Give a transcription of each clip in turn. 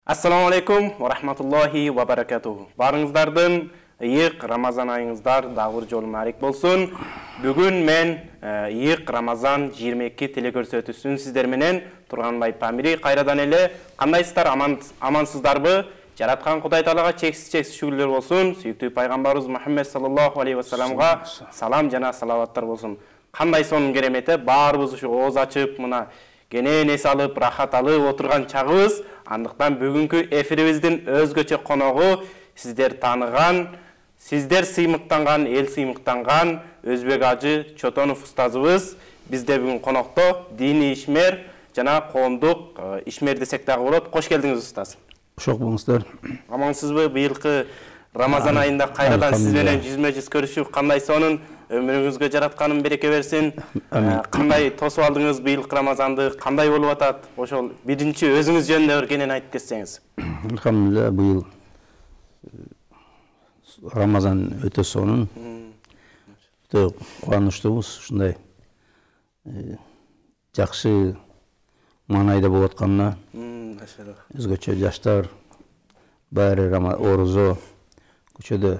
Assalamu alaikum wa rahmatullahi wa barakatuh. Barыңыздардын ийик Рамазан айыңыздар дагы жолу марик болсун. Бүгүн мен ийик Рамазан 22 телекөрсөтүүсүн сиздер менен Турганбай Памири кайрадан эле кандайсыздар, амансыздарбы? Жараткан Кудай Таалага чексиз шүгүрлөр болсун. Сүйүктүү пайгамбарыбыз Мухаммед саллаллаху алейхи ва салламга салам жана салаваттар болсун. Кандай сонун керемети, баарыбыз ушу ооз ачып, мына кенен эс алып, рахат алып отурган чагыбыз. Андыктан бүгүнкү эфирибиздин өзгөчө коногу сиздер тааныган, сиздер сыймыктанган, эл сыймыктанган Өзбек Ажы Чотонов устазыбыз. Бизде бүгүн конокто диний ишмер жана коомдук ишмер десек дагы болот. Кош келдиңиз устаз. Шок болуңуздар. Амансызбы? Быйылкы Рамазан айында кайрадан сиз менен жүзмө-жүз көрүшүп, кандай сонун, өмүрүңүзгө жаратканын береке берсин. Кандай тосуп алдыңыз быйылкы Рамазанды, кандай болуп атат? Ошол биринчи өзүңүз жөнүндө бир кенен айтып кетсеңиз. Алхамдулилlah, быйыл Рамазан өтө сонун. Өтө кубанычтуубуз, ушундай жакшы маанайда болуп атканына. Өзгөчө жаштар баары орозо көчөдө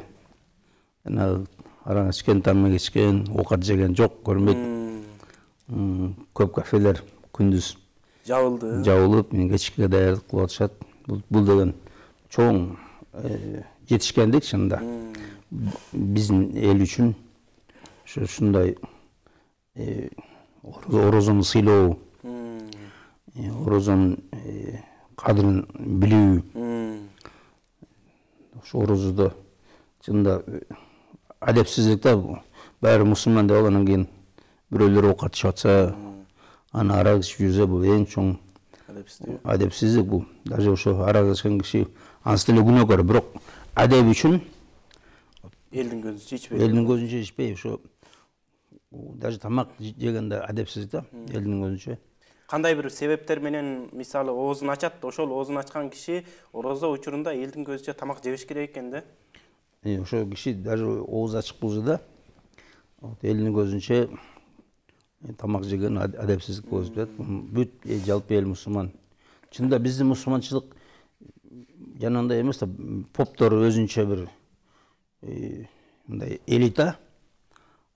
араңа ичкен, тамак ичкен, оокат жеген жок көрүнбөйт. Көп кафелер күндүз жабылып, кечке даярдык кылып атышат. Бул деген чоң жетишкендик чынында. Биздин эл үчүн ушундай орозону сыйлоо, орозонун кадырын билүү. Ошо орозодо чынында адепсиздик да, баары мусулман деп анан кийин бирөөлөр оокат ичип атса, аны арак ичип жүрсө, бул эң чоң адепсиздик. Бул даже ошо арак ичкен киши анысы деле күнөөкөр, бирок адеп үчүн Элдин көзүнчө ичпей, ошо даже тамак жегенде адепсиздик да, элдин көзүнчө. Кандай бир себептер менен, мисалы, оозун ачат, ошол оозун ачкан киши орозо учурунда элдин көзүнчө тамак жебеш керек экен да. Ошо киши даже ооз ачык болсо да, элдин көзүнчө тамак жеген адепсиздик болуп жатат. Бүт жалпы эл мусулман. Чынында биздин мусулманчылык жанагындай эмес да, поптор өзүнчө бир мындай элита,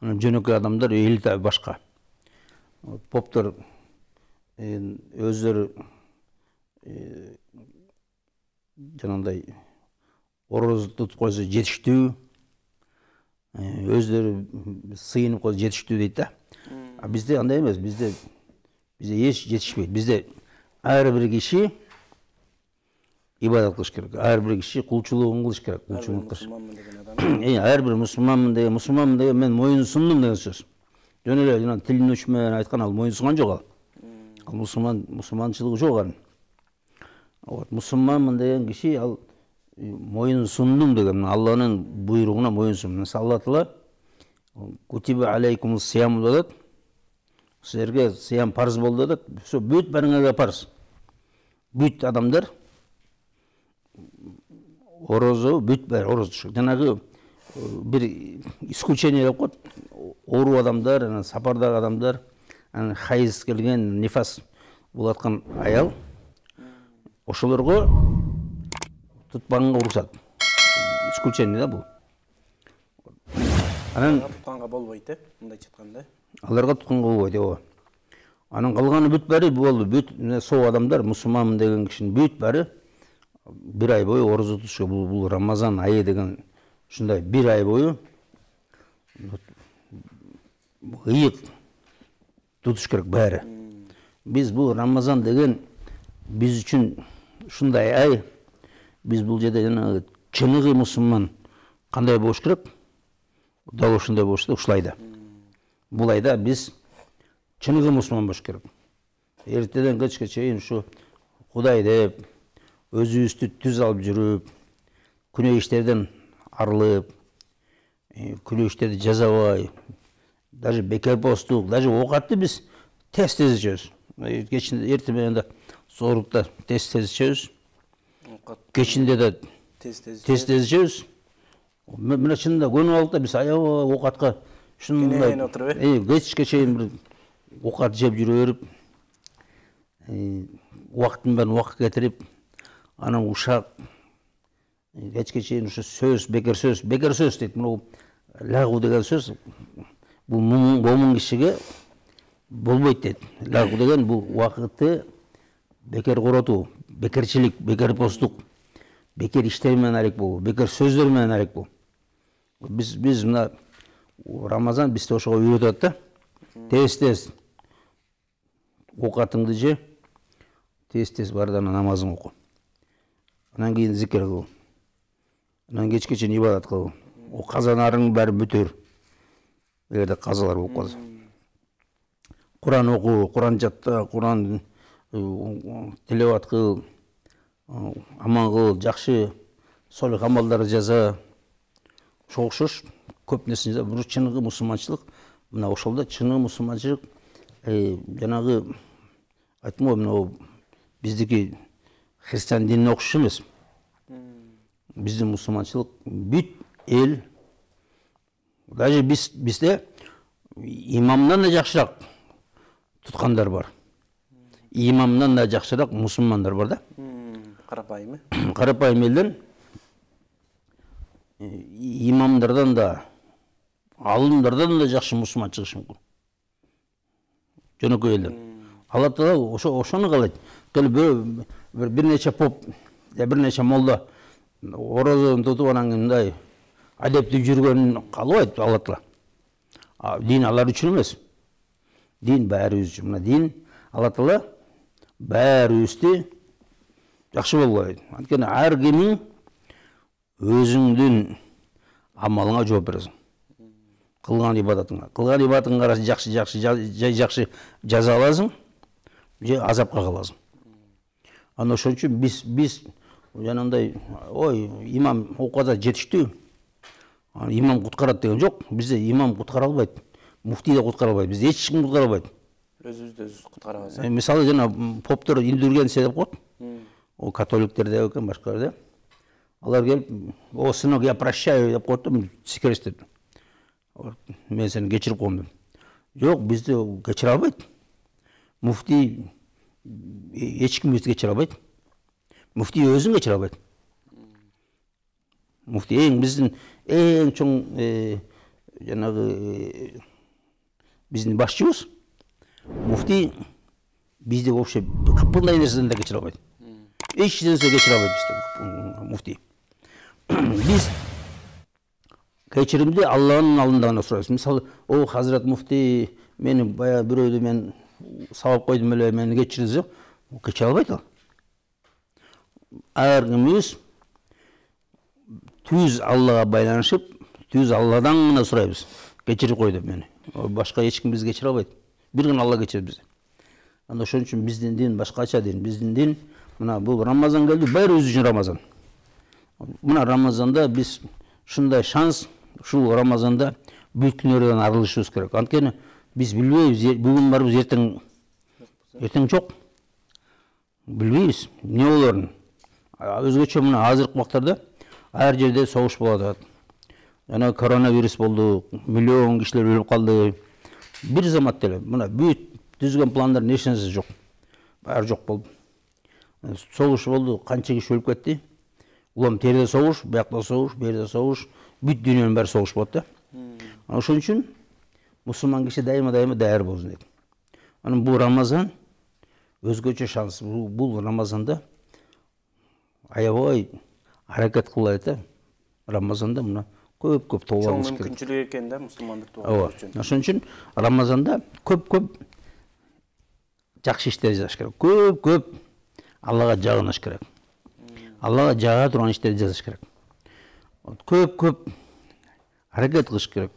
анан жөнөкөй адамдар элита башка. Поптор өздөрү жанагындай ороз тутуп койсо жетиштүү, өздөрү сыйынып койсо жетиштүү дейт да. А бизде андай эмес, бизде эч жетишпейт. Бизде ар бир киши ибадат кылыш керек, ар бир киши кулчулугун кылыш керек, ар бир мусулманмын деген мен моюн сундум деген сөз. Жөн эле жана тилин өчмөй айткан, ал моюн сунган жок ал. Ал мусулманчылыгы жок анын. Мусулманмын деген киши ал моюн сундум деген, Алланын буйругуна моюн сундум. Алла Таала кутиба алейкумус сиям деп, силерге сиям парыз болду деп, ошо бүт барыңарга парыз. Бүт адамдар орозо, бүт баары ороз түшүк. Жанагы бир исключение деп коет. Оору адамдар, анан сапардагы адамдар, анан хайыз келген, нифас болаткан аял, ошолорго тутпаганга уруксат. Исключение да бул. Анан тутканга болбойт, мындайча айтканда. Аларга тутканга болбойт, ооба. Анан калганы бүт баары болду. Бүт соо адамдар, мусулманмын деген кишинин бүт баары бир ай бою орозо тутуш. Бул Рамазан айы деген ушундай бир ай бою ыйык тутуш керек баары. Биз бул Рамазан деген биз үчүн ушундай ай. Биз бул жерде жанагы чыныгы мусулман кандай болуш керек? Дал ушундай болуш керек, ушулай да. Бул айда биз чыныгы мусулман болуш керек. Эртеден кечке чейин ушу Кудай деп, өзүбүздү түз алып жүрүп, күнөө иштерден арылып, күнөө иштерди жазабай, даже бекербоздук, даже оокатты биз тез ичебиз. Эртең менен да зооруктта тез ичебиз. Кечинде да тез ичебиз. Мына чынында көнүп алып да биз аябай оокатка ушундай кечке чейин бир оокат жеп жүрө берип, убакыттын баарын убакытка кетирип, анан ушак кечке чейин ушу сөз бекер сөз дейт. Мына лагу деген сөз бул момун кишиге болбойт дейт. Лагу деген бул убакытты бекер коротуу, бекерчилик, бекерпоздук, бекер иштер менен арек болуу, бекер сөздөр менен арек болуу. Биз мына Рамазан бизди ошого үйрөтөт да. Тез оокатыңды же, тез бар да намазыңды оку. Анан кийин зикир кыл. Анан кечке чейин ибадат кыл. О казанарың баары бүтөр. Эгерде казалар болуп калса. Куран оку, Куран жатта, Куран тилеват кыл, аман кыл, жакшы солих амалдар жаза. Ошого окшош көп нерсени жаза. Бул чыныгы мусулманчылык. Мына ошолда чыныгы мусулманчылык жанагы айтмоо мына биздики христиан динине окшош эмес. Биздин мусулманчылык бүт эл, даже бизде имамдан да жакшыраак туткандар бар. Имамдан да жакшыраак мусулмандар бар да. Карапайым. Карапайым элден имамдардан да, алымдардан да жакшы мусулман чыгышы мүмкүн. Жөнөкөй элден. Алла Таала ошону каалайт. Бир нече поп, бир нече молда орозон тутуп анан мындай адептип жүргөнүн каалабайт Алла Таала. Дин алар үчүн эмес. Дин баарыбыз үчүн. Мына дин Алла Таала баарыбызды жакшы болбойт. Анткени ар кимиң өзүңдүн амалыңа жооп бересиң. Кылган ибадатыңга каршы жакшы жаза аласың, же азапка каласың. Аны ошон үчүн биз жанагындай имам окууда жетиштүү. Имам куткарат деген жок. Бизде имам куткара албайт. Муфтий да куткара албайт. Бизде эч ким куткара албайт. Өзүбүздү куткарабыз. Мисалы жана поптор индүргенсе деп коет. О католиктер деп экен, башкалар деп. Алар келип, "О, сынок, я прощаю" деп коет да, секиристер. Мен сени кечирип коем деп. Жок, бизде кечире албайт. Муфтий эч ким бизди кечире албайт. Муфтий өзүн кечире албайт. Муфтий биздин эң чоң жанагы биздин башчыбыз. Муфтий бизди вообще капылдай нерседен да кечире албайт. Эч нерсе кечире албайт бизди муфтий. Биз кечиримди Алланын алдында гана сурайбыз. Мисалы, "О, Хазрат муфтий, мени бая бирөөдү мен сабап койдум эле, мени кечириңиз" деп кечире албайт ал. Ар кимибиз түз Аллага байланышып, түз Алладан гана сурайбыз. Кечирип кой деп мени. Башка эч ким бизди кечире албайт. Бир гана Алла кечирет бизди. Анда ошон үчүн биздин дин башкача дин. Биздин дин мына бул Рамазан келди, баарыбыз үчүн Рамазан. Мына Рамазанда биз ушундай шанс, ушул Рамазанда бүт күнөөрдөн арылышыбыз керек. Анткени биз билбейбиз, бүгүн барбыз, эртең жок. Билбейбиз эмне болорун. Өзгөчө мына азыркы убактарда ар жерде согуш болуп атат. Жана коронавирус болду, миллион кишилер өлүп калды. Бир заматта эле мына бүт түзгөн пландардын эч нерсеси жок. Баары жок болду. Согуш болду, канча киши өлүп кетти. Улам терде согуш, биякта согуш, берде согуш, бүт дүйнөнүн баары согуш болот да. Ошон үчүн мусулман киши дайыма даяр болсун дейт. Анан бул Рамазан өзгөчө шанс. Бул Рамазанда аябай аракет кылайлы да. Рамазанда мына көп тоолорубуз керек. Чоң мүмкүнчүлүк экен да мусулмандыкты окуш үчүн. Ошон үчүн Рамазанда көп жакшы иштер жасаш керек. Көп Аллага жагыныш керек. Аллага жага турган иштерди жасаш керек. Көп аракет кылыш керек.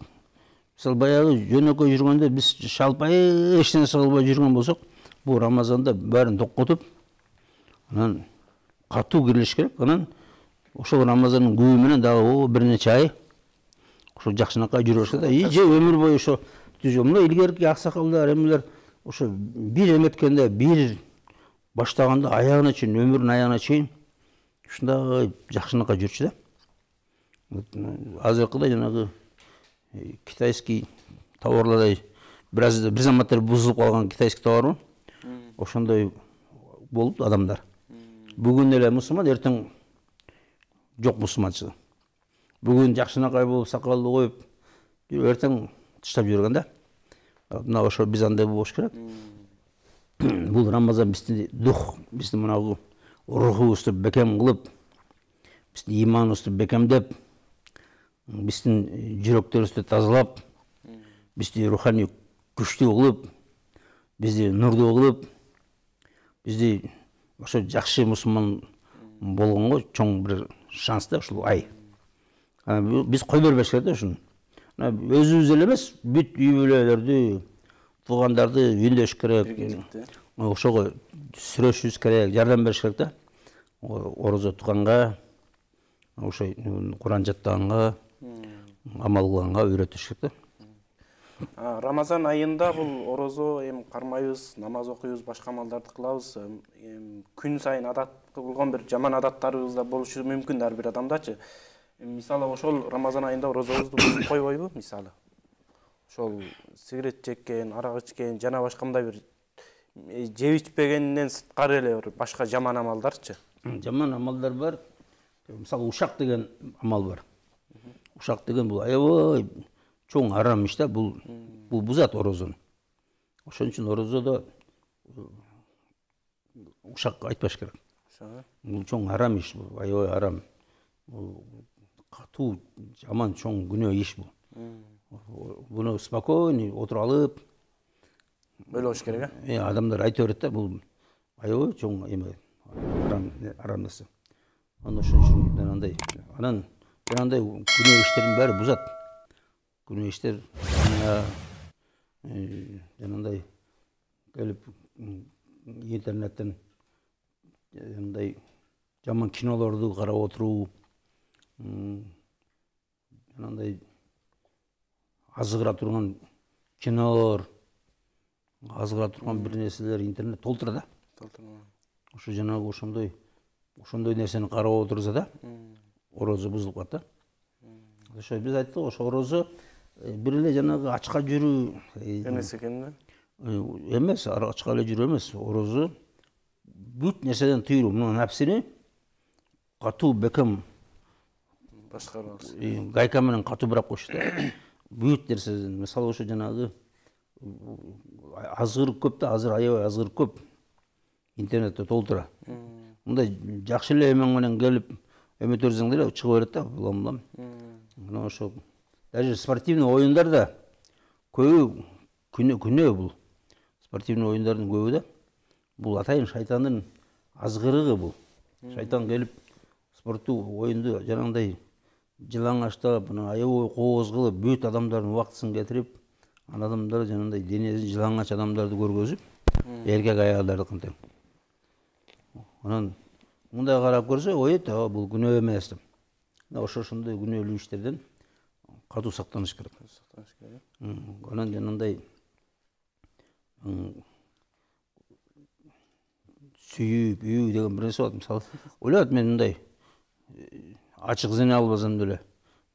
Мисалы баягы жөнөкөй жүргөндө биз шалпай эч нерсе кылбай жүргөн болсок, бул Рамазанда баарын токотуп, анан катуу кирилиш керек. Анан ошол Рамазандын күбү менен дагы бир нече ай ошо жакшынакай жүрө баштады. Же өмүр бою ошо түзөмүнө илгерки аксакалдар эмелер ошо бир эметкенде, бир баштаганда аягына чейин, өмүрүнүн аягына чейин ушундай жакшынакай жүрчү да. Азыркыда жанагы китайский товарлардай бир заматтар бузулуп калган китайский товар. Ошондой болуп адамдар. Бүгін эле мусулман, ертең жоқ мусулманчылык. Бүгін жакшынакай болуп, сакалды коюп, ертең тыштап жүргөн да. Мына ошо биз андай болуш керек. Бул Рамазан биздин дух, биздин мына рухубузду бекем кылып, биздин иманыбызды бекемдеп, биздин жүрөктөрүбүздү тазалап, бизди руханий күчтүү кылып, бизди нурдуу кылып, бизди ошо жакшы мусулман болгонго чоң бир шанс да ушул ай. Биз кой бербеш керек да ушуну. Өзүбүз эле эмес, бүт үй бүлөлөрдү, туугандарды үндөш керек. Ошого сүрөшүбүз керек, жардам бериш керек да. Орозо тутканга, ошо Куран жаттаганга, амал кылганга үйрөтүш керек да. Рамазан айында бул орозо кармайбыз, намаз окуйбуз, башка амалдарды кылабыз. Күн сайын адат кылган бир жаман адаттарыбыз да болушу мүмкүн ар бир адамдачы. Мисалы ошол Рамазан айында орозобузду бузуп койбойбу, мисалы. Ошол сигарет чеккен, арак ичкен, жана башка мындай бир жеп ичпегенден сырткары эле бир башка жаман амалдарчы. Жаман амалдар бар. Мисалы ушак деген амал бар. Ушак деген бул аябай чоң арам иш да, бул бузат орозону. Ошон үчүн орозодо ушак айтпаш керек. Бул чоң арам иш, аябай арам. Бул катуу жаман чоң күнөө иш бул. Буну спокойный отуруп алып Ойлош керек, адамдар айта берет да, бул аябай чоң эме арам нерсе. Ошон үчүн жанагындай, анан жанагындай күнөө иштердин баары бузат. Күнөө иштер жанагындай келип интернеттен жанагындай жаман кинолорду карап отуруу, жанагындай азгыра турган кинолор, азгыра турган бир нерселер интернет толтура да. Ошо жанагы ошондой нерсени карап отурса да, орозо бузулуп калат да. Ошо биз айттык, ошо орозо бир эле жанагы ачка жүрүү эмес экен да. Эмес, ачка эле жүрүү эмес, орозо бүт нерседен тыйылуу, мына напсини катуу бекем башкарабыз. Гайка менен катуу бирап коюш да. Бүт нерседен, мисалы ошо жанагы азгырык көп да, азыр аябай азгырык көп. Интернетте толтура. Мындай жакшы эле эме менен келип эметөрсөң деле чыга берет да, улам. Мына ошо даже спортивный оюндар да көбү күнөө бул. Спортивный оюндардын көбү да бул атайын шайтандын азгырыгы бул. Шайтан келип спорттуу оюнду жанагындай жылаңачтап, аябай кооз кылып, бүт адамдардын убактысын кетирип, адамдар жанагындай денесин жылаңач адамдарды көргөзүп, эркек аялдардыкын тең. Анан мындай карап көрсө, ойт, бул күнөө эмес деп. Ошондой күнөөлүү иштерден катуу сактаныш керек. Анан жанагындай сүйүп, деген бир нерсе бар. Мисалы, ойлойт мен мындай ачык зина албасам деле,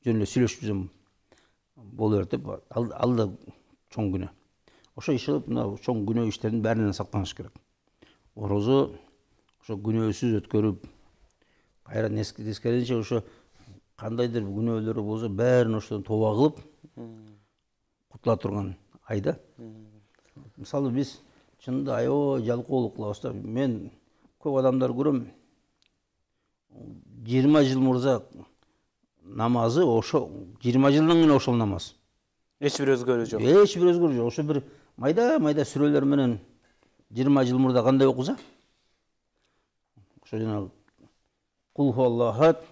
жөн эле сүйлөшүп жүрсөм боло берет деп, ал да чоң күнөө. Ошо иш кылып, мына чоң күнөө иштердин баарынан сактаныш керек. Орозо ошо күнөөсүз өткөрүп, кайра тескерисинче ошо кандайдыр күнөөлөрү болсо баарын ошодон тоба кылып кутула турган айда. Мисалы биз чынында аябай жалкоолук кылабыз да. Мен көп адамдар көрөм, 20 жыл мурда намазы ошо 20 жылдан кийин ошол намаз. Эч бир өзгөрүү жок. Эч бир өзгөрүү жок. Ошо бир майда сүрөлөр менен 20 жыл мурда кандай окуса, ошо жанагы Кул хуаллаху ахад,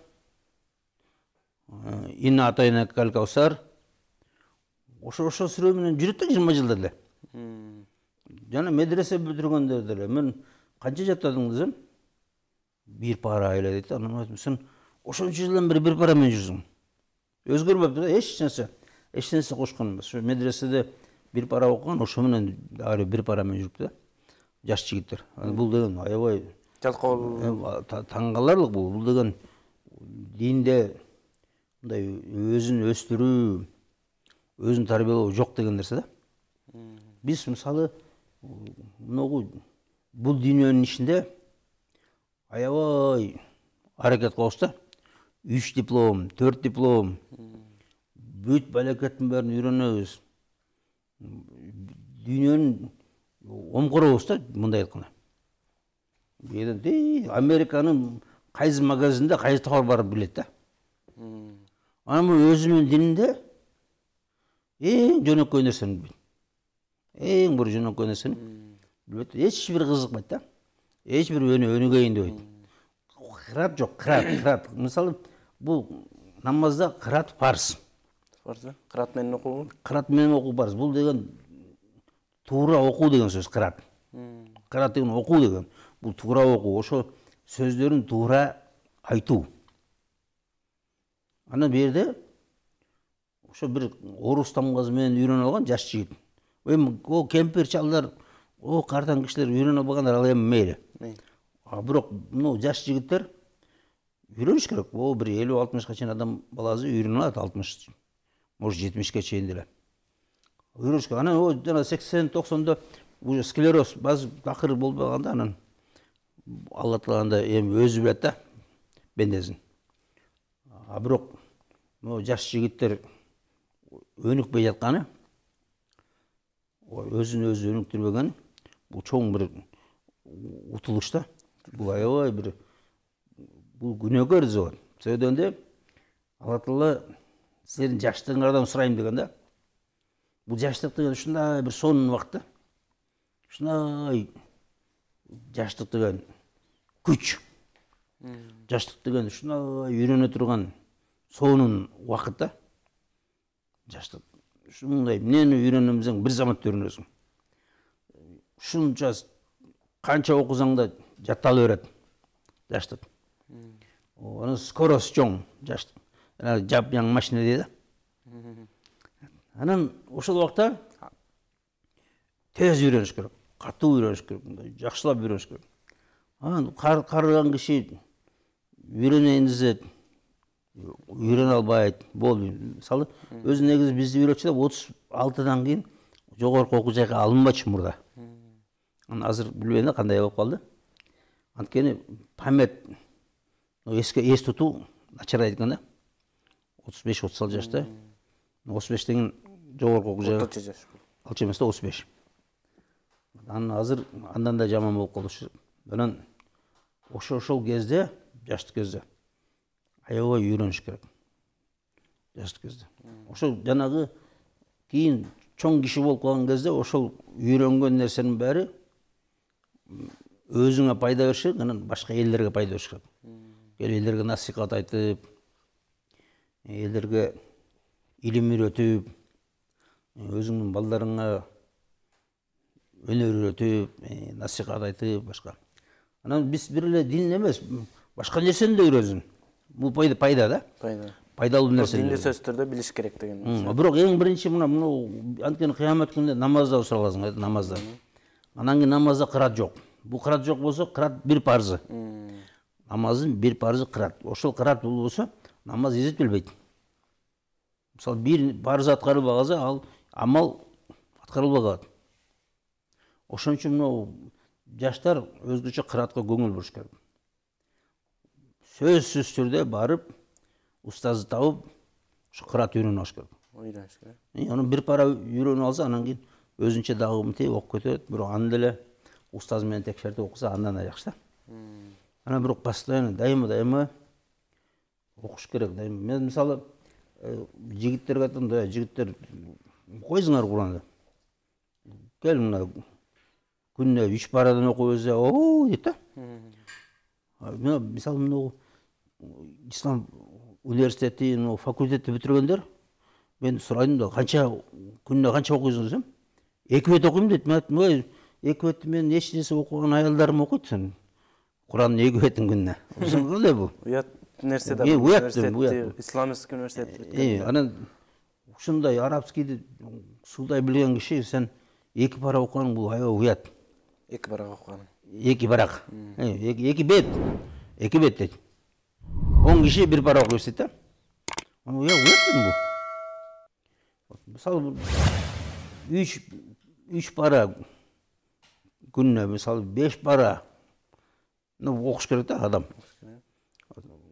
Инна атайнак кал-каусар, ошо сүрө менен жүрөт да 20 жылда эле. Жана медресе бүтүргөндөр деле мен канча жаттадың десем, бир пара эле дейт. Анан айтам, сен ошончо жылдан бери бир пара менен жүрсүң. Өзгөрбөптү да, эч нерсе кошкон эмес. Ошо медреседе бир пара окуган, ошо менен ары бир пара менен жүрүптү да. Жаш жигиттер. Бул деген аябай жалкоо, таң каларлык бул. Бул деген динде мындай өзүн өстүрүү, өзүн тарбиялоо жок деген нерсе да. Биз мисалы бул дүйнөнүн ичинде аябай аракет кылабыз да. 3 диплом, 4 диплом. Бүт балакеттин бәрін үйрөнөбүз. Дүйнөнүн омкоробуз да, мындай айтканда. Американын кайсы магазинде кайсы товар барып билет да. Анан бул өзүнүн дининде эң жөнөкөй нерсени билет. Эң бир жөнөкөй нерсени билет. Эч бир кызыкпайт да. Эч бир өнүгөйүн дебейт. Кырат жок, кырат. Мисалы, бул намазда кырат парыз. Кырат менен окуу? Кырат менен окуу парыз. Бул деген туура окуу деген сөз, кырат. Кырат деген окуу деген. Бул туура окуу, ошо сөздөрүн туура айтуу. Анан берде ошо бир орус тамгасы менен үйрөнүп алган жаш жигит. Эми о кемпир чалдар, о картан кишилер үйрөнүп алгандар ал эми мейли. Бирок мына жаш жигиттер үйрөнүш керек. О бир 50-60ка чейин адам баласы үйрөнүп алат, 60, может 70ке чейин деле. Үйрөнүш керек. Анан о жана 80-90да уже склероз базы такыр болбоганда анан Алла Тааланда эми өзү билет да бендесин. Бирок могу жаш жигиттер өнүкпөй жатканы, өзүн өзү өнүктүрбөгөн, бул чоң бир утулуш да. Бул аябай бир бул күнөөгө риза болот. Сөйдөнде Алла Таала силердин жаштыгыңардан сурайм деген да. Бул жаштык деген ушундай бир сонун убакыт да. Ушундай жаштык деген күч. Жаштык деген ушундай үйрөнө турган сонун убакыт да. Жаштык. Ушундай эмнени үйрөнөмсөң бир заматта үйрөнөсүң. Ушунча канча окусаң да жаттала берет жаштык. Анан скорость чоң жаштык. Жап-жаң машина дейт да. Анан ошол убакта тез үйрөнүш керек, катуу үйрөнүш керек, жакшылап үйрөнүш керек. Анан карыган киши үйрөнөйүн десе үйрөнө албайт, болду. Мисалы, өзү негизи бизди үйрөтчү да 36-дан кийин жогорку окуу жайга алынбачу мурда. Анан азыр билбейм да кандай болуп калды. Анткени память эс тутуу начарайт экен да. 35-36 жашта. 35-тен кийин жогорку окуу жайга. Орточо жаш. Алчу эмес да 35. Анан азыр андан да жаман болуп калышы. Анан ошол кезде, жаштык кезде аябай үйрөнүш керек. Жаштык кезде. Ошол жанагы кийин чоң киши болуп калган кезде ошол үйрөнгөн нерсенин баары өзүңө пайда бериш керек, анан башка элдерге пайда бериш керек. Элдерге насихат айтып, элдерге илим үйрөтүп, өзүңдүн балдарыңа өнөр үйрөтүп, насихат айтып, башка. Анан биз бир эле дин эмес, башка нерсени да үйрөнсүн. Бул пайда да? Пайда. Пайдалуу нерсе. Динди сөздөрдө билиш керек деген. Бирок эң биринчи мына анткени кыямат күнүндө намазда сураласың, намазда. Анан кийин намазда кырат жок. Бул кырат жок болсо, кырат бир парзы. Намаздын бир парзы кырат. Ошол кырат болбосо, намаз эзетилбейт. Мисалы, бир парзы аткарылбай калса, ал амал аткарылбай калат. Ошон үчүн жаштар өзгөчө кыратка көңүл буруш керек. Сөзсүз түрдө барып, устазды табып, ушу кырат үйрөнүп алыш керек. Үйрөнүш керек. Анан бир пара үйрөнүп алса, анан кийин өзүнчө дагы мынтип окуп кетет, бирок аны деле устаз менен текшертип окуса, андан да жакшы да. Анан бирок постоянно дайыма окуш керек. Мен мисалы жигиттерге айтам да, жигиттер койсуңар Куранды. Кел мына күнүнө 3 парадан окуп өзү, оо дейт да. Мен мисалы ислам университети, факультетти бүтүргөндөр мен сурайдым да, күнүнө канча окуйсуң десем, 2 бет окуйм дейт. Мен айттым, 2 бетти мен эч нерсе окуган аялдарым окуйт сен. Курандын 2 бетин күнүнө. Кандай бул? Уят нерсе да. Уят. Исламский университет. Анан ушундай арабскийди суудай билген киши сен 2 пара окуганың бул аябай уят. 2 парак окуганың. 2 парак. 2 бет. 2 бет дейт. 10 киши 1 пара окуйт дейт да. Уят бул. Мисалы 3 пара күнүнө, мисалы 5 пара Окуш керек да адам.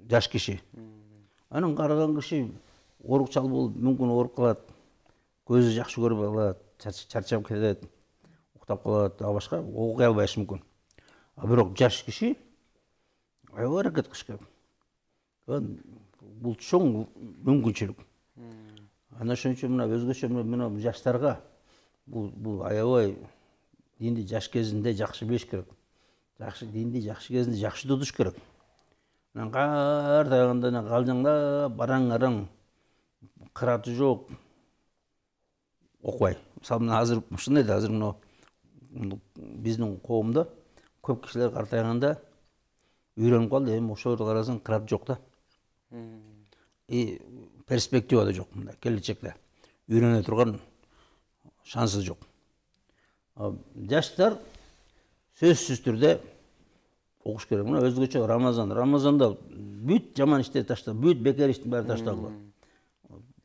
Жаш киши. Анан караган киши оорукчал болуп, мүмкүн ооруп калат. Көзү жакшы көрбөй калат, чарчап кетет, уктап калат, а башка окуй албайышы мүмкүн. А бирок жаш киши аябай аракет кылыш керек. Бул чоң мүмкүнчүлүк. Ana ошон үчүн мына өзгөчө мына жаштарга бул аябай динди жаш кезинде жакшы билиш керек. Жакшы динди жакшы кезинде жакшы тутуш керек. Анан картайганда калжыңдап бараң-араң кыраты жок окубай. Мисалы мына азыр ушундай да, азыр мына биздин коомдо көп кишилер картайганда үйрөнүп калды, эми ошолорду карасаң кыраты жок да. И перспектива да жок мында келечекте. Үйрөнө турган шансы жок. Жаштар сөзсүз түрдө окуш керек. Мына өзгөчө Рамазанда бүт жаман иштерди таштап, бүт бекер иштин баары ташталган.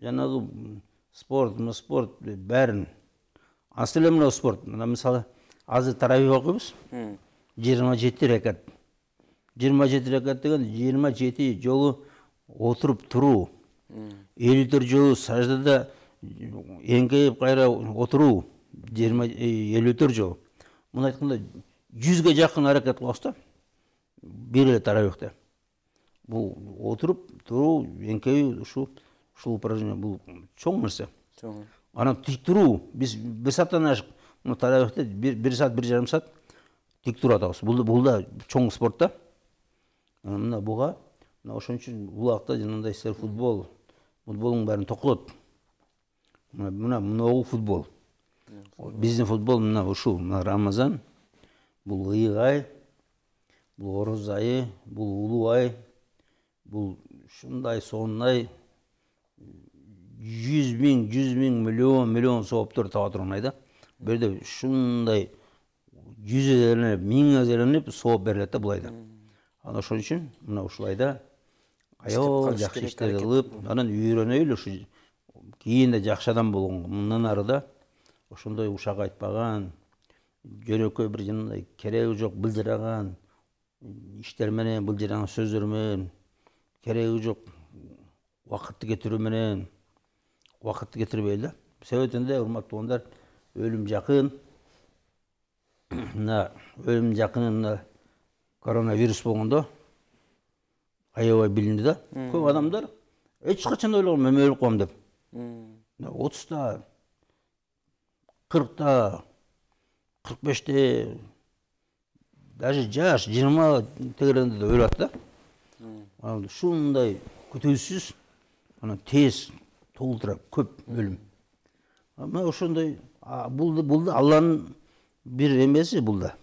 Жанагы спорт бәрін. Асылы мына спорт. Мисалы, азыр таравих окуйбуз. 27 рекат. 27 рекат деген 27 жолу отуруп туруу. 54 жолу саждада эңкейип кайра отуруу. 54 жолу. Муну айтканда 100ге жакын аракет кылабыз да. Бир эле таравихте. Бул отуруп туруу, эңкейүү ушул упражнение бул чоң нерсе. Анан тик туруу, биз 1 сааттан ашык таравихте 1 саат, 1,5 саат тик туруп атабыз. Бул да чоң спорт да. Мына буга, ошон үчүн улакта жанагындай сер футболдун баарын токтотот. Мына футбол. Биздин футбол мына ушул, Рамазан, бул ыйык ай, бул ороз айы, бул улуу ай, бул ушундай сонун 100 миң, миллион сооптор таба турган ай да. Берде ушундай 100 эзеленип, 1000 эзеленип сооп берилет да бул айда. Анан ошон үчүн мына ушул айда аябай жакшы иштер кылып, анан үйрөнөйлү ушу кийин да жакшы адам болгонго. Мындан ары да ошондой ушак айтпаган, жөнөкөй бир жанагындай кереги жок былжыраган иштер менен, былжыраган сөздөр менен, кереги жок убакытты кетирүү менен, убакытты кетирбейли да. Себебинде урматтуу угандар, өлүм жакын. Мына өлүм жакын коронавирус болгондо аябай билинди да. Көп адамдар эч качан ойлогон мен өлүп калам деп. 30-та, 40-та, 45-те, даже жаш 20 тегерегинде да өлүп атты да. Ушундай күтүүсүз, анан тез толтура көп өлүм. Мына ошондой бул да Алланын бир эмеси бул да.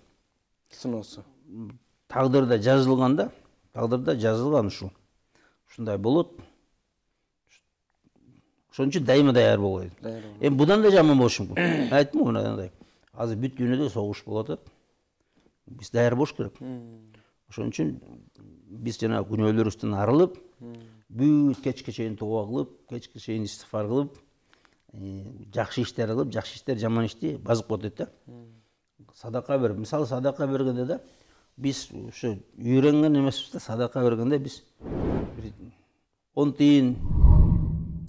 Сыноосу. Тагдырда жазылган да. Тагдырда жазылган ушул. Ушундай болот. Ошон үчүн дайыма даяр болот. Эми будан да жаман болушу мүмкүн. Айттым го мындай. Азыр бүт дүйнөдө согуш болуп атат. Биз даяр болуш керек. Ошон үчүн биз жана күнөөлөрүбүздөн арылып, бүт кечке чейин тооба кылып, кечке чейин истифар кылып, жакшы иштер кылып, жакшы иштер жаман ишти базып коет да. Садака берип, мисалы садака бергенде да биз ошо үйрөнгөн эмеспиз да, садака бергенде биз 10 тиын,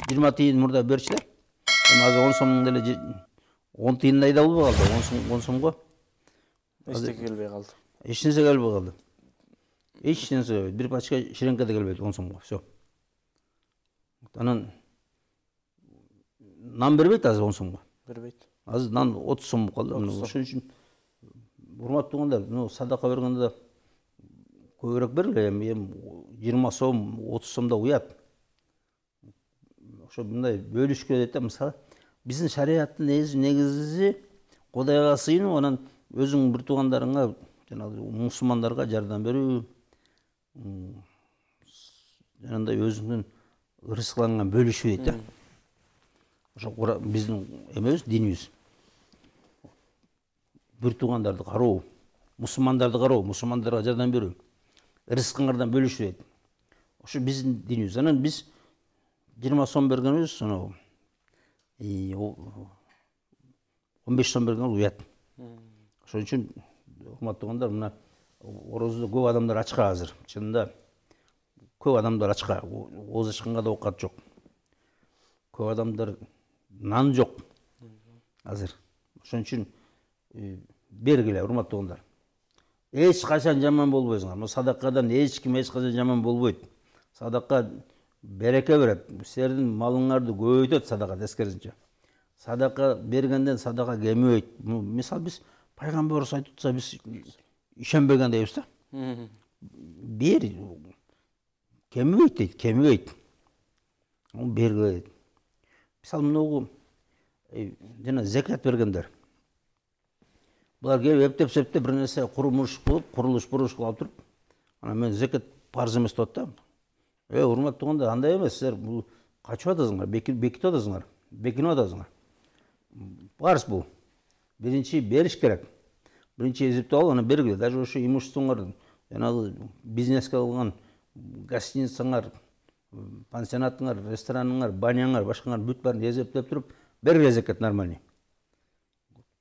20 тиын мурда берчи да. Эми азыр 10 сомдун деле 10 тиындай да болбой калды, 10 сомго. Эчтеке келбей калды. Эч нерсе келбей калды. Эч нерсе, бир пачка ширенке да келбейт 10 сомго. Всё. Анан нан бербейт азыр 10 сомго. Бербейт. Азыр нан 30 сом болуп калды. Ошон үчүн урматтуу угандар, садака бергенде да көбүрөөк бергиле. Эми 20 сом, 30 сомдо уят. Ошо мындай бөлүш керек да. Мисалы, биздин шариаттын негизи Кудайга сыйынуу, анан өзүң бир туугандарыңа, жанагы мусулмандарга жардам берүү, жанагындай өзүңдүн ырыскыңан бөлүшүү дейт да. Ошо биздин эмебиз, динибиз. Бир туугандарды кароо, мусулмандарды кароо, мусулмандарга жардам берүү, ырыскыңардан бөлүшүү дейт. Ошо биздин динибиз. Анан биз 20 сом бергенбиз, 15 сом берген уят. Ошон үчүн урматтуу угандар, мына орозду көп адамдар ачка азыр. Чынында көп адамдар ачка. Оз ачканга да оокат жок. Көп адамдар нан жок азыр. Ошон үчүн бергиле, урматтуу угундар. Эч качан жаман болбойсуңар. Садакадан эч ким эч качан жаман болбойт. Садака береке берет. Силердин малыңарды көбөйтөт садака тескерисинче. Садака бергенден садака кемейт. Мисалы биз пайгамбарыбыз айтып атса биз ишенбеген дейбиз да. Бер кемейт дейт, кемейт. Бергиле. Мисалы мынау жана закат бергендер. Булар келип эптеп-септеп бир нерсе курулуш кылып, курулуш кылып туруп, ана мен закат парз эмес деп атам. Урматтуу угундар, андай эмес, силер бул качып атасыңар, бекитип атасыңар, бекинип атасыңар. Парз бул. Биринчи бериш керек. Биринчи эзиптеп алып, аны бергиле. Даже ошо имуществоңар, жанагы бизнеске алган гостиницаңар, пансионатыңар, рестораныңар, баняңар, башкаңар бүт баарын эзептеп туруп, бергиле закат нормальный.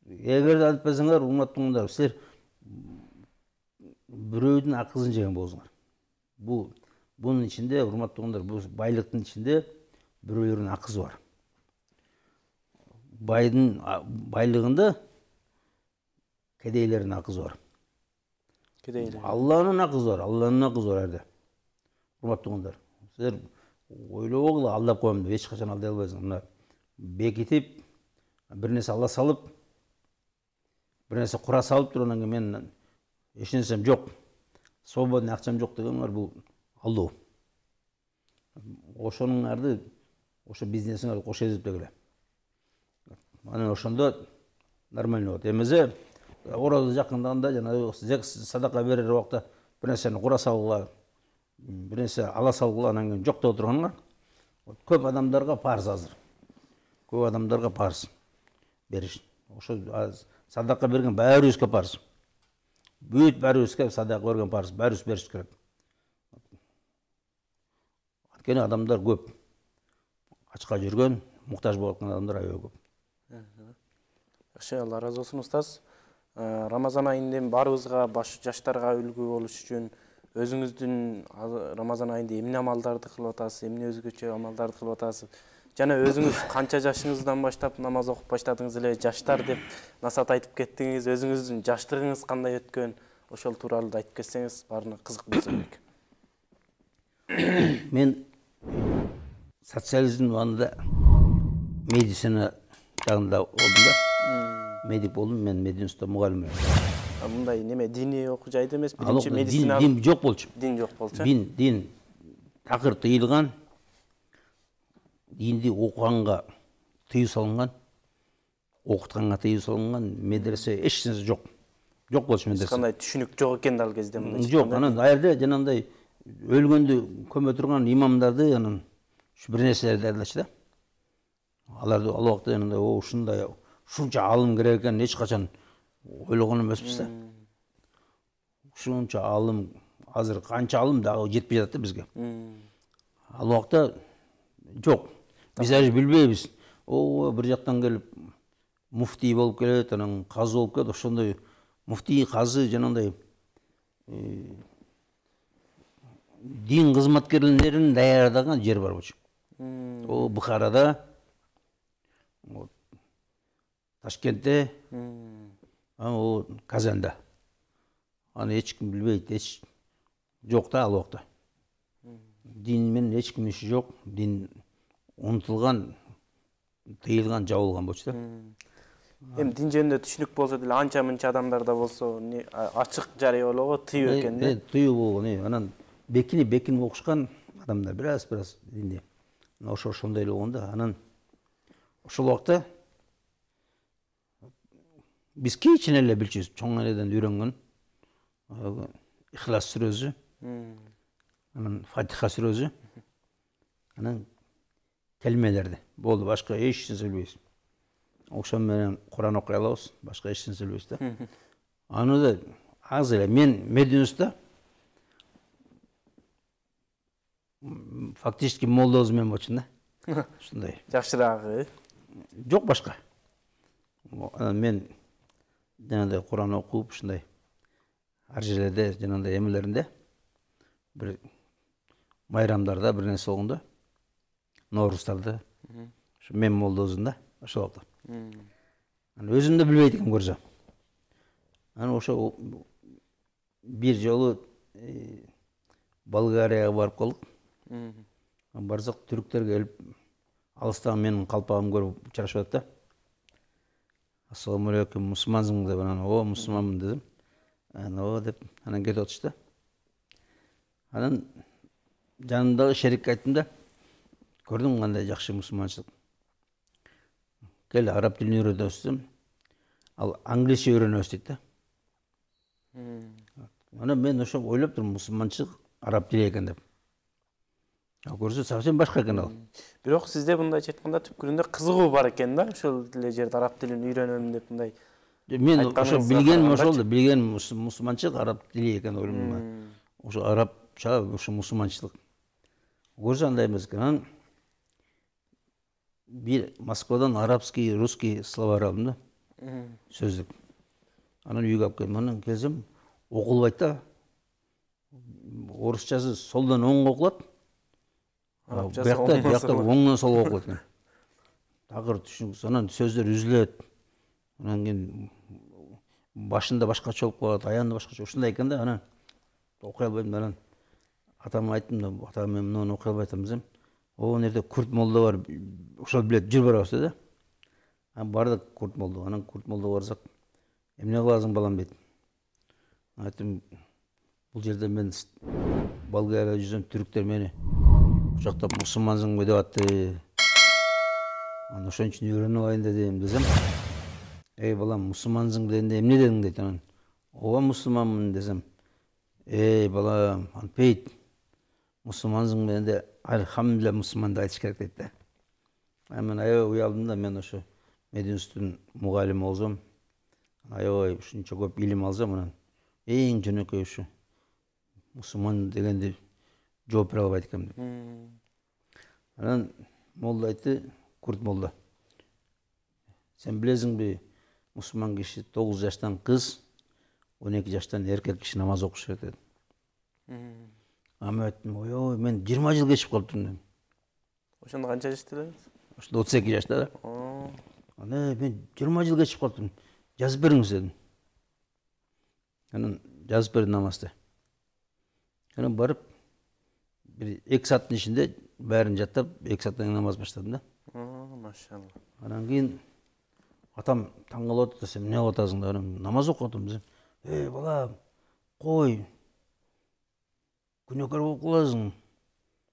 Эгер айтпасаңар, урматтуу угундар, силер бирөөдүн акызын жеген болсуңар. Bunun içinde, урматтуу угундар, bu байлыктын içinde бирөөлөрдүн акызы бар. Байдын байлыгында кедейлердин акызы бар. Кедейлер. Алланын акызы бар, Алланын акызы бар эрде. Урматтуу угундар, силер ойлобогула алдап коем деп эч качан алдай албайсыңар. Мына бекитип, бир нерсе ала салып, бир нерсе кура салып туруп, анан кийин мен эч нерсем жок, свободный акчам жок дегенler бул алдоо. Ошонуңарды, ошо бизнесиңарды кошо эзептегиле. Анан ошондо нормально болот. Эмесе орозу жакындаганда жана садака берер убакта бир нерсени кура салгыла, бир нерсе ала салгыла, анан кийин жок деп отурганыңар. Көп адамдарга парз азыр. Көп адамдарга парз бериш. Ошо садака берген баарыбызга парз. Бүт баарыбызга садака берген парз, баарыбыз бериш керек. Анткени адамдар көп. Ачка жүргөн, муктаж болуп аткан адамдар аябай көп. Жакшы, Алла разы болсун устаз. Рамазан айында баарыбызга, жаштарга үлгү болуш үчүн өзүңүздүн Рамазан айында эмне амалдарды кылып атасыз, эмне өзгөчө амалдарды кылып атасыз? Жана өзүңүз канча жашыңыздан баштап намаз окуп баштадыңыз эле, жаштар деп насаат айтып кеттиңиз, өзүңүздүн жаштыгыңыз кандай өткөн? Ошол тууралуу да айтып кетсеңиз, баарына кызык болсо керек. Мен социализм убагында медицина жагында болдум да. Медик болдум, мен мединститутта мугалим. Мындай неме диний окуу жайды эмес, биринчи медицина. Дин жок болчу. Дин жок болчу. Дин такыр тыйылган. Динди окуганга тыюу салынган. Окутканга тыюу салынган, медресе эч нерсе жок. Жок болчу медресе. Кандай түшүнүк жок экен ал кезде мындай. Жок, анан аерде жанагындай өлгөндү көмө турган имамдарды анан бир нерселерди айдачы да. Аларды ал убакта жанагындай ушундай ушунча алым керек экен эч качан ойлогон эмеспиз да. Ушунча алым, азыр канча алым дагы жетпей жатат да бизге. Ал убакта жок. Биз азыр билбейбиз. Бир жактан келип муфтий болуп келет, анан казы болуп келет, ошондой муфтий, казы жанагындай дин кызматкерлерин даярдаган жер бар болчу. Бухарада, Ташкентте, Казанда. Аны эч ким билбейт, эч жок да ал убакта. Дин менен эч кимдин иши жок. Дин унутулган, тыйылган, жабылган болчу да. Эми дин жөнүндө түшүнүк болсо деле анча-мынча адамдарда болсо ачык жарыя болгоо тыйуу экен да. Тыйуу болгон, анан бекинип окушкан адамдар бираз динди. Ошондой эле болгон да. Анан ошол убакта биз кичине эле билчүбүз, чоң энеден үйрөнгөн. Ихлас сүрөсү, анан Фатиха сүрөсү, анан келмелерди. Болду, башка эч нерсе билбейбиз. Ошон менен Куран окуй алабыз, башка эч нерсе билбейбиз да. Аны да аз эле мен мединститутта фактически молдобуз мен болчумун да. Ушундай. Жакшыраагы. Жок башка. Мен жанагындай Куран окуп, ушундай ар жерлерде жанагындай эмелеринде бир майрамдарда бир нерсе болгондо Ноорустарда ушу мен молдосун да ошол убакта. Анан өзүм да билбейт экенмин көрсөм. Анан ошо бир жолу Болгарияга барып калдык. Барсак түрктөр келип алыстан менин калпагымды көрүп учурашып атты. Ассаламу алейкум, мусулмансың деп, анан о мусулманмын дедим. О деп анан кетип атышты. Анан жанымдагы шерикке айттым да, көрдүң кандай жакшы мусулманчылык. Кел араб тилин үйрөтөбүз дедим. Ал англисче үйрөнөбүз дейт да. Анан мен ошо ойлоп турмун, мусулманчылык араб тили экен деп. Көрсө совсем башка экен ал. Бирок сизде мындайча айтканда түпкүрүндө кызыгуу бар экен да, ошол эле жерде араб тилин үйрөнөм деп мындай. Мен ошо билгеним ошол да, билгеним мусулманчылык араб тили экен ойлойм. Ошо арабча ошо мусулманчылык. Көрсө андай эмес экен. Анан бир Москвадан арабский, русский словарь алдым да. Сөздүк. Анан үйгө алып келдим. Анан келсем окулбайт да. Орусчасы солдон оңго окулат. Биякта оңдон солго окулат экен. Такыр түшүнүксүз. Анан сөздөр үзүлөт. Анан кийин башында башкача болуп калат, аягында башкача. Ушундай экен да. Анан окуй албайм. Анан атама айттым да, ата мен муну окуй албай атам десем, о нерде Курт молда бар, ошол билет, жүр барабыз деди. Анан бардык Курт молда. Анан Курт молда барсак, эмне кыласың балам дейт. Айттым, бул жерде мен Болгарияда жүрсөм, түрктөр мени кучактап мусулмансың деп атты. Анан ошон үчүн үйрөнүп алайын дедим десем, эй балам, мусулмансың дегенде эмне дедің дейт. Анан ооба мусулманмын десем, эй балам, антпейт, мусулмансың дегенде альхамдулилля мусулман деп айтыш керек дейт да. Мен аябай уялдым да, мен ошо мединституттун мугалими болсом, аябай ушунча көп илим алсам, анан эң жөнөкөй ушу мусулман дегенди жооп бере албайт экенмин. Анан молда айтты, Курт молда, сен билесиңби, мусулман киши 9 жаштан кыз, 12 жаштан эркек киши намаз окуш керек деди. Мен айттым, ой, мен 20 жыл кечип калыптырмын дедим. Ошондо канча жашта элеңиз? Ошондо 32 жашта да. Анан мен 20 жыл кечип калыптырмын. Жазып бериңиз дедим. Анан жазып берди намазды. Анан барып бир 2 сааттын ичинде бәрін жаттап, 2 сааттан кийин намаз баштадым да. Машалла. Анан кийин атам таң калып атты, сен эмне кылып атасың деп. Анан намаз окуп атам десем, эй балам, кой, күнөөкөр болуп каласың.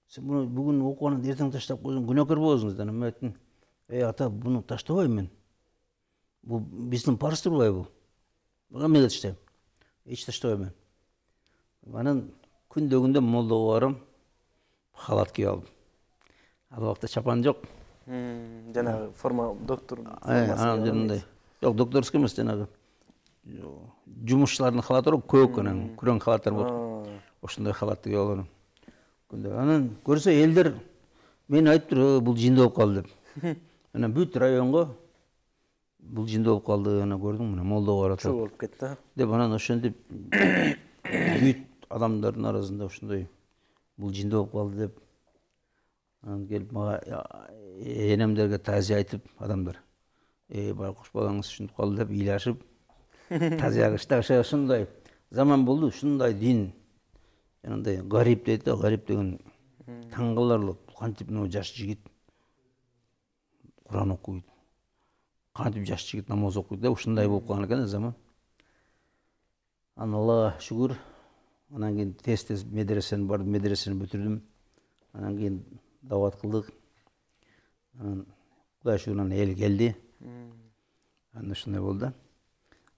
Сен буну бүгүн окуганды эртең таштап койсоң күнөөкөр болосуң dedi. Анан мен айттым, эй ата, буну таштабайм мен. Бул биздин парыздар бул. Буга эмнеге таштайм? Эч таштабайм мен. Анан күндө молдого барам, халат кийип алдым. Ал убакта чапан жок. Жанагы форма доктор формасы. Анан жанагындай. Жок, докторский эмес, жанагы жумушчулардын халаты бар, көк анан күрөң халаттар болот. Ошондой халатты кийип алам. Анан көрсө элдер мени айтып тур, бул жинде болуп калды деп. Анан бүт районго бул жинде болуп калды, анан көрдүң, мына молдого барат. Ошо болуп кетти. Деп анан ошентип бүт адамдардын арасында ошондой бул жинде болуп калды деп. Анан келип мага энемдерге тазия айтып адамдар. Байкуш балаңыз ушинтип калды деп ыйлашып тазия кылышты. Ошондой заман болду, ушундай дин. Жанагындай гарип дейт да, гарип деген таң каларлык. Кантип мына жаш жигит Куран окуйт. Кантип жаш жигит намаз окуйт да, ушундай болуп калган экен заман. Анан Аллага шүгүр. Анан кийин тез медресени бардым, медресени бүтүрдүм. Анан кийин дават кылдык. Анан Кудай шүгүрүнөн эл келди. Анан ушундай болду.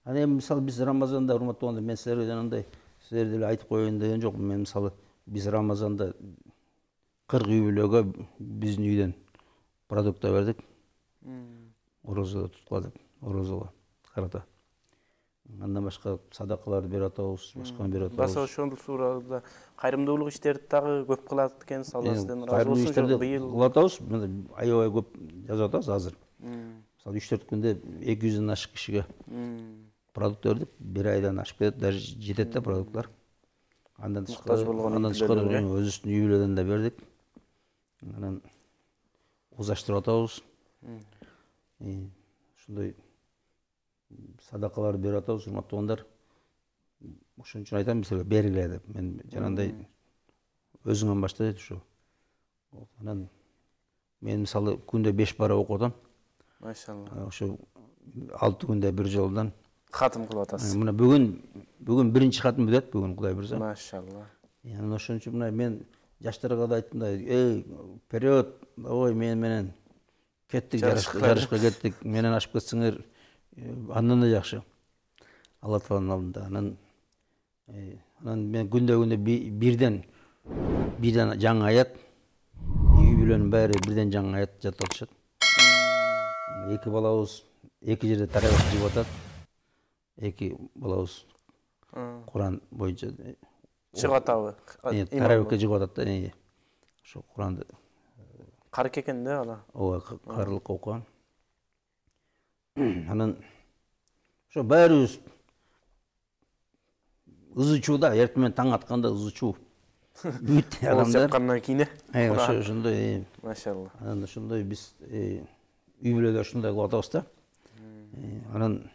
Анан эми мисалы биз Рамазанда урматтуу болгондо мен силерге жанагындай силер деле айтып коеюн деген жокмун. Мен мисалы биз Рамазанда 40 үй бүлөгө биздин үйдөн продукта бердик. Орозо туткаладык, орозого карата. Андан башка садакаларды берип атабыз, башканы берип атабыз. Баса ошол суурада кайрымдуулук иштерди дагы көп кылат экенсиз. Алла сизден ыраазы болсун. Кайрымдуулук иштерди кылып атабыз. Аябай көп жазып атабыз азыр. Мисалы 3-4 күндө 200дөн ашык кишиге продукт бердик. 1 айдан ашып кетет, даже жетет да продуктлар. Андан тышкары өзүбүздүн үй бүлөдөн да бердик. Анан узаштырып атабыз. Ушундай садакалар берип атабыз, урматтуугандар. Ошон үчүн айтам силерге бергиле деп. Мен жанагындай өзүңөн башта дейт ушу. Анан мен мисалы күндө 5 бара окуп атам. Машалла. Ошо 6 күндө бир жолдан Хатым кылып атасыз. Мына бүгүн биринчи хатым бүтөт, бүгүн Кудай буйрса. Машалла. Анан ошон үчүн мына мен жаштарга да айттым да, вперед, ой мен менен кеттик, жарышка кеттик, менен ашып кетсеңер, андан да жакшы. Алла Тааланын алдында. Анан мен күндө бирден жаңы аят, үй бүлөнүн баары бирден жаңы аят жаттап атышат. 2 балабыз 2 жерде тарабат жыгып атат. 2 балабыз Куран боюнча чыгып атабы? Тарабатка жыгып атат да. Ошо Куранды карык экен да ала. Ооба, карылыкка окуган. Анан ошо баарыбыз ызычуу да, эртең менен таң атканда ызычуу. Бүт адамдар. Чапкандан кийин. Ошондой. Машалла. Анан ошондой биз үй бүлөдө ушундай кылып атабыз да. Анан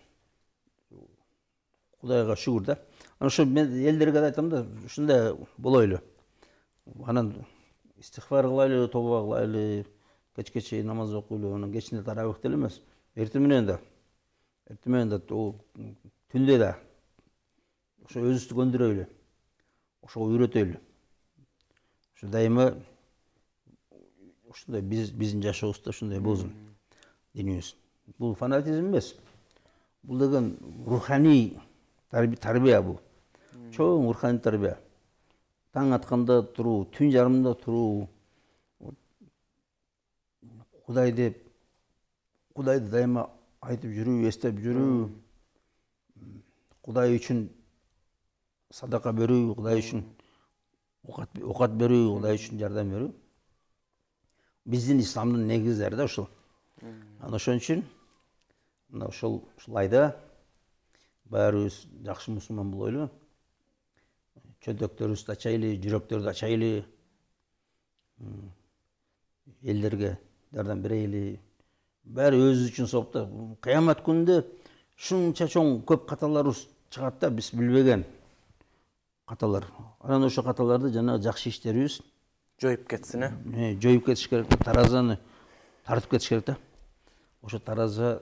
Кудайга шүгүр да. Анан ошо мен элдерге айтам да, ушундай болойлу. Анан истихфар кылайлы, тоба кылайлы, кечке чейин намаз окуйлу, анан кечинде тарабых деле эмес. Эртең менен да түндө да ошо өзүбүздү көндүрөйлү. Ошого үйрөтөйлү. Ошо дайыма ушундай биздин жашообузда ушундай болсун. Динибиз. Бул фанатизм эмес. Бул деген руханий тарбия бул. Чоң руханий тарбия. Таң атканда туруу, түн жарымында туруу. Кудайды дайыма айтып жүрүү, эстеп жүрүү. Кудай үчүн садака берүү, Кудай үчүн окат берүү, Кудай үчүн жардам берүү. Биздин исламдын негиздери да ушул. Анан ошон үчүн мына ушул айда баарыбыз жакшы мусулман болойлу. Чөдөктөрүбүздү ачайлы, жүрөктөрдү ачайлы. Элдерге жардам берейли. Баары өзүбүз үчүн сооп да. Кыямат күнүндө шунча чоң көп каталарыбыз чыгат да, биз билбеген каталар. Анан ошо каталарды жана жакшы иштерибиз жоюп кетсин, жоюп кетиш керек да, таразаны тартып кетиш керек да. Ошо тараза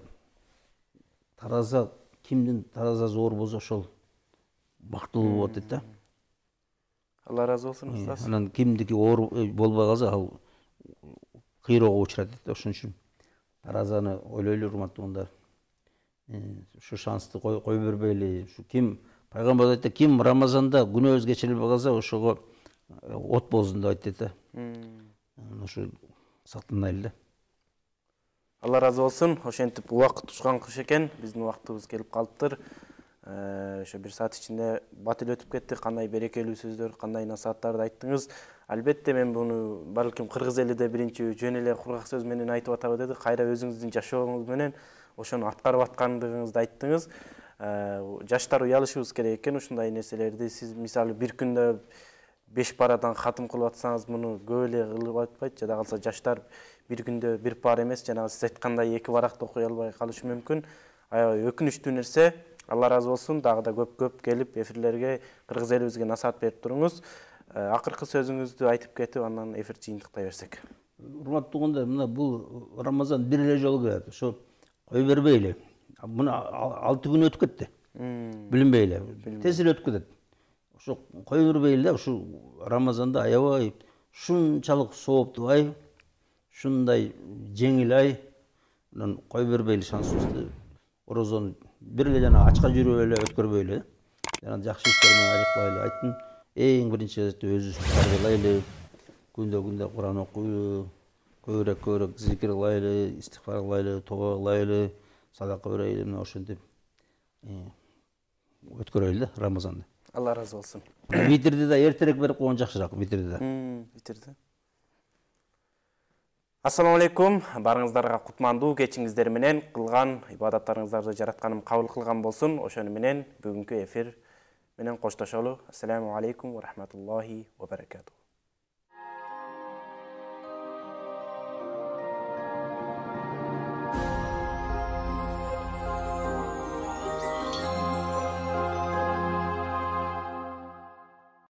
кимдин таразасы оор болсо ошол бактылуу болот дейт да. Алла ыраазы болсун устаз. Анан кимдики оор болбой калса, ал кыйроого учурат дейт да. Ошон үчүн таразаны ойлойлу, урматтуугандар. Ушу шансты кой бербейли. Ушу ким пайгамбар айтты, ким Рамазанда күнөөбүз кечирилбей калса, ошого от болсун деп айтты да. Ошо сактанайлы да. Алла ыраазы болсун. Ошентип убакыт ушкан кыш экен, биздин убактыбыз келип калыптыр. Ошо 1 саат ичинде бат эле өтүп кетти. Кандай берекелүү сөздөр, кандай насааттарды айттыңыз. Албетте мен буну балким кыргыз элиде биринчи жөн эле кургак сөз менен айтып атабы деди. Кайра өзүңүздүн жашооңуз менен ошону аткарып аткандыгыңызды айттыңыз. Жаштар уялышыбыз керек экен ушундай нерселерди. Сиз мисалы бир күндө 5 парадан хатым кылып атсаңыз, муну көп эле кылып атпайт. Жада калса жаштар бир күндө 1 пара эмес, жана сиз айткандай 2 баракты окуй албай калышы мүмкүн. Аябай өкүнүчтүү нерсе. Алла ыраазы болсун. Дагы да көп келип эфирлерге, кыргыз элибизге насаат берип туруңуз. Акыркы сөзүңүздү айтып кетип, андан эфир жыйынтыктай берсек. Урматтуугандар, мына бул Рамазан бир эле жолу келет. Ошо кой бербейли. Муну 6 күн өтүп кетти. Билинбейли. Тез эле өтүп кетет. Ошо кой бербейли да, ушу Рамазанда аябай шунчалык сооптуу ай, шундай жеңил ай. Анан кой бербейли шансыбызды. Орозону бир эле жана ачка жүрүп эле өткөрбөйлү. Жана жакшы иштер менен айыктайлы. Айттым, эң биринчи өзүбүздү тарбиялайлы, күндө Куран окуйлу, көбүрөөк зикир кылайлы, истихфар кылайлы, тоба кылайлы, садака берейли, мына ошентип өткөрөйлү да Рамазанды. Алла ыраазы болсун. Витрди да эртерээк берип койгон жакшыраак, витрди да. Витрди. Ассаламу алейкум. Барыңыздарга кутмандуу кечиңиздер менен кылган ибадаттарыңыздарды жаратканым кабыл кылган болсун. Ошону менен бүгүнкү эфир менен коштошолу. Ассаламу алейкум ва рахматуллахи ва баракатух.